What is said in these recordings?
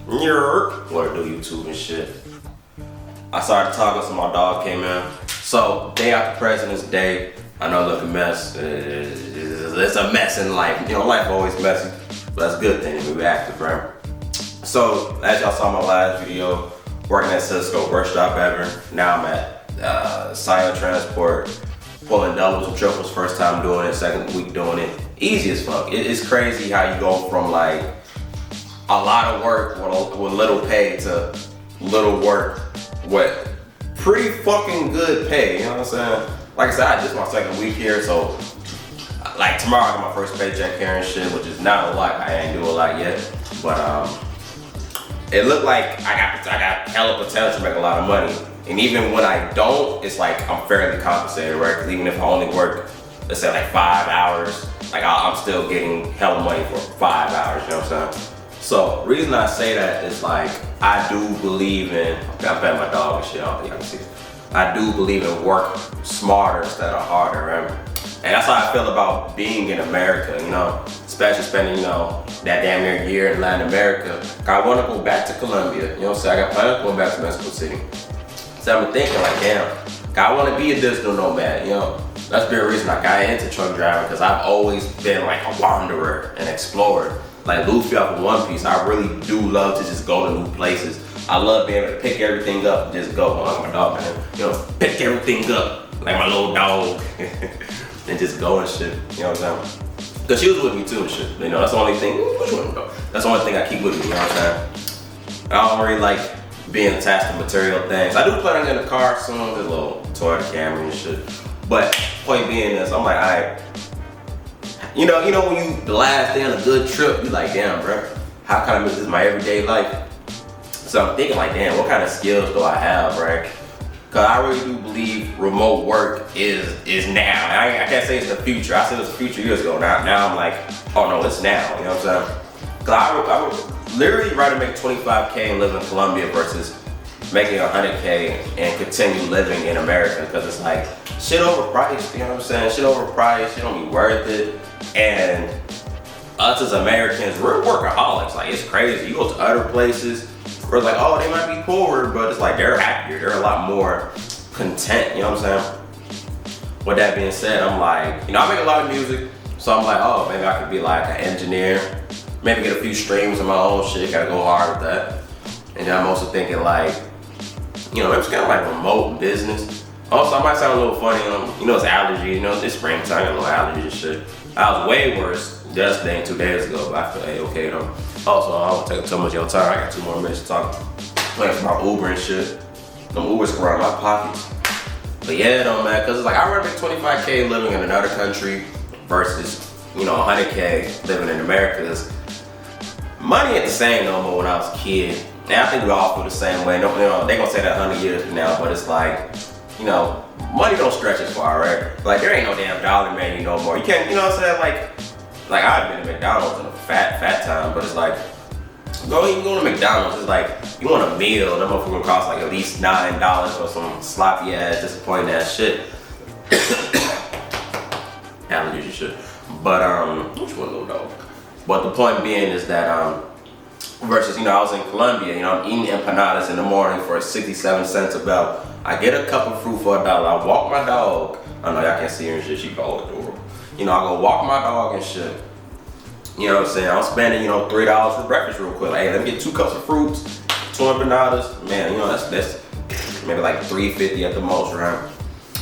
What to do YouTube and shit. I started talking, so my dog came in. So, day after President's Day, I know it look a mess. It's a mess in life. You know, life always messy, but that's a good thing. We active, right? So, as y'all saw in my last video, working at Cisco, worst job ever. Now I'm at Silent Transport, pulling doubles and triples. First time doing it, second week doing it. Easy as fuck. It's crazy how you go from like a lot of work with little pay to little work with pretty fucking good pay. You know what I'm saying? Like I said, this is my second week here, so like tomorrow I got my first paycheck here and shit, which is not a lot. I ain't do a lot yet, but it looked like I got hella potential to make a lot of money. And even when I don't, it's like I'm fairly compensated, right? Because even if I only work, let's say like 5 hours, like I'm still getting hella money for 5 hours, you know what I'm saying? So, the reason I say that is like, I do believe in, I'm petting my dog and shit, I don't think I can see it. I do believe in work smarter instead of harder, right? And that's how I feel about being in America, you know? Especially spending, you know, that damn near year in Latin America. I want to go back to Colombia, you know what I'm saying? I got plans on going back to Mexico City. So I've been thinking like, damn, I want to be a digital nomad, you know? That's the reason I got into truck driving, because I've always been like a wanderer and explorer. Like Luffy off of One Piece, I really do love to just go to new places. I love being able to pick everything up and just go. Like my dog, man, you know, pick everything up, like my little dog, and just go and shit, you know what I'm saying? Because she was with me too and shit, you know, that's the only thing, that's the only thing I keep with me, you know what I'm saying? I don't really like being attached to material things. I do plan on getting a car soon, a little Toyota Camry and shit. But point being is, I'm like, alright, you know when you the last day on a good trip, you like, damn, bro, how can I make this my everyday life? So I'm thinking like, damn, what kind of skills do I have, right? Cause I really do believe remote work is now. I can't say it's the future. I said it was the future years ago. Now I'm like, oh no, it's now. You know what I'm saying? Cause I would literally rather make 25K and live in Colombia versus making 100K and continue living in America, because it's like shit overpriced, you know what I'm saying? Shit overpriced, shit don't be worth it. And us as Americans, we're workaholics. Like, it's crazy. You go to other places, we're like, oh, they might be poorer, but it's like they're happier. They're a lot more content, you know what I'm saying? With that being said, I'm like, you know, I make a lot of music, so I'm like, oh, maybe I could be like an engineer, maybe get a few streams of my own shit, gotta go hard with that. And then I'm also thinking like, you know, it's kind of like remote business. Also, I might sound a little funny, you know, it's allergies, you know, it's springtime, I got a little allergies and shit. I was way worse yesterday and 2 days ago, but I feel okay though. Also, I won't take too much of your time. I got 2 more minutes to talk about Uber and shit. Them Ubers can run my pockets. But yeah, though, man, because it's like, I'd rather make 25K living in another country versus, you know, 100K living in America. Cause money ain't the same no more when I was a kid. Now I think we all feel the same way. You know, they gonna say that 100 years from now, but it's like, you know, money don't stretch as far, right? Like, there ain't no damn dollar menu no more. You can't, you know what I'm saying? Like I've been to McDonald's in a fat time, but it's like, you go to McDonald's, it's like, you want a meal, that motherfucker cost like at least $9 or some sloppy ass, disappointing ass shit. Allergies and shit. But, which one little dog? But the point being is that, versus, you know, I was in Colombia, you know, I'm eating empanadas in the morning for 67 cents a bell. I get a cup of fruit for $1. I walk my dog. I know y'all can't see her and shit, she all adorable. You know, I go walk my dog and shit. You know what I'm saying? I'm spending, you know, $3 for breakfast real quick. Like, hey, let me get 2 cups of fruits, 2 empanadas. Man, you know, that's maybe like $3.50 at the most, right?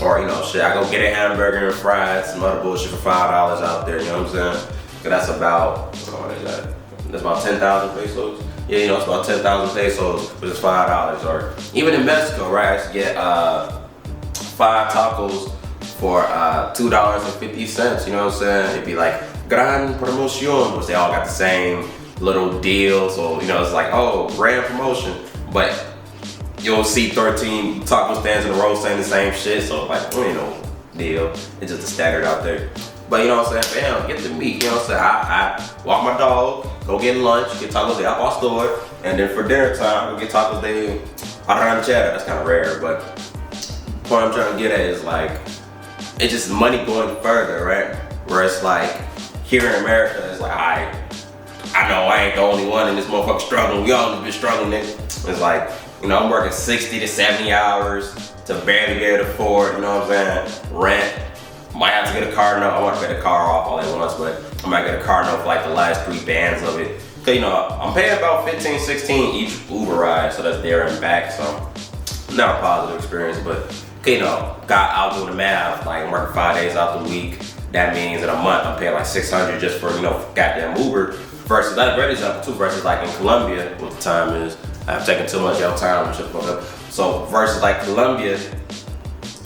Or, you know, shit, I go get a hamburger and fries, some other bullshit for $5 out there, you know what I'm saying? Cause that's about, what is that? That's about 10,000 pesos. Yeah, you know, it's about 10,000 pesos, which is $5. Or even in Mexico, right? I used to get 5 tacos for $2.50. You know what I'm saying? It'd be like gran promoción, which they all got the same little deal. So, you know, it's like, oh, grand promotion. But you'll see 13 taco stands in a row saying the same shit. So, like, ain't no deal. It's just a standard out there. But you know what I'm saying? Bam, get the meat. You know what I'm saying? I walk my dog, go get lunch, get tacos de al pastor, and then for dinner time, go get tacos de arranchera. That's kind of rare, but the point I'm trying to get at is like, it's just money going further, right? Where it's like, here in America, it's like, alright, I know I ain't the only one in this motherfucker struggling. We all been struggling, nigga. It's like, you know, I'm working 60 to 70 hours to barely be able to afford, you know what I'm saying, rent. Might have to get a car note. I want to pay the car off all at once, but I might get a car note for like the last 3 bands of it. Cause you know, I'm paying about 15, 16 each Uber ride, so that's there and back, so not a positive experience, but you know, I'll do the math, like I'm working 5 days out the week. That means in a month I'm paying like 600 just for, you know, goddamn Uber. Versus, that's a great example too, versus like in Colombia, what the time is, I've taken too much of your time and shit like that. So versus like Colombia,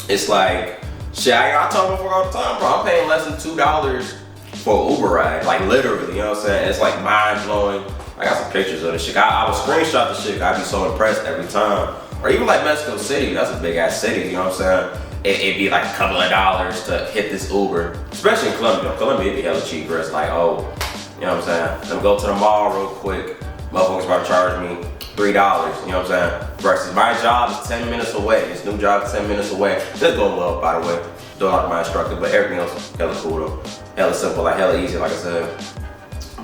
it's like, shit, I talk before all the time, bro. I'm paying less than $2 for an Uber ride, like literally, you know what I'm saying? It's like mind blowing. I got some pictures of this shit. I would screenshot the shit. I'd be so impressed every time. Or even like Mexico City, that's a big ass city, you know what I'm saying? It'd be like a couple of dollars to hit this Uber, especially in Colombia. Colombia, it'd be hella cheaper. It's like, oh, you know what I'm saying? Let me go to the mall real quick. Motherfuckers about to charge me $3, you know what I'm saying? Versus my job is 10 minutes away. This new job is 10 minutes away. This going well, by the way. Don't like my instructor, but everything else hella cool though. Hella simple, like hella easy, like I said.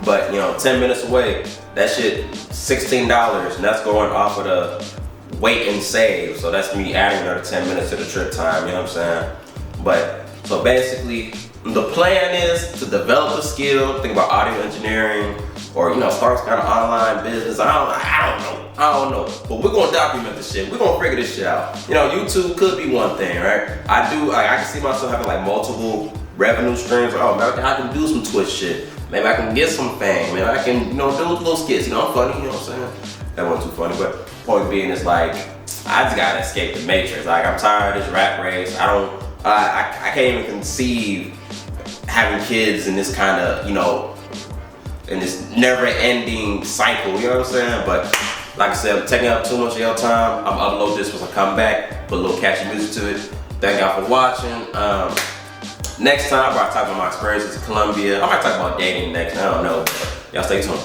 But you know, 10 minutes away, that shit $16, and that's going off of the wait and save. So that's me adding another 10 minutes to the trip time, you know what I'm saying? But so basically, the plan is to develop a skill, think about audio engineering, or you know, start some kind of online business. I don't know. But we're gonna document this shit. We're gonna figure this shit out. You know, YouTube could be one thing, right? I can see myself having like multiple revenue streams. Like, oh, maybe I can do some Twitch shit. Maybe I can get some fame. Maybe I can, you know, do little skits. You know, I'm funny, you know what I'm saying? That wasn't too funny, but point being is like, I just gotta escape the matrix. Like, I'm tired of this rat race. I can't even conceive having kids in this kind of, you know, in this never-ending cycle, you know what I'm saying? But like I said, I'm taking up too much of your time. I'm gonna upload this once I come back, put a little catchy music to it. Thank y'all for watching. Next time, I'll talk about my experiences in Colombia. I might talk about dating next, I don't know. Y'all stay tuned.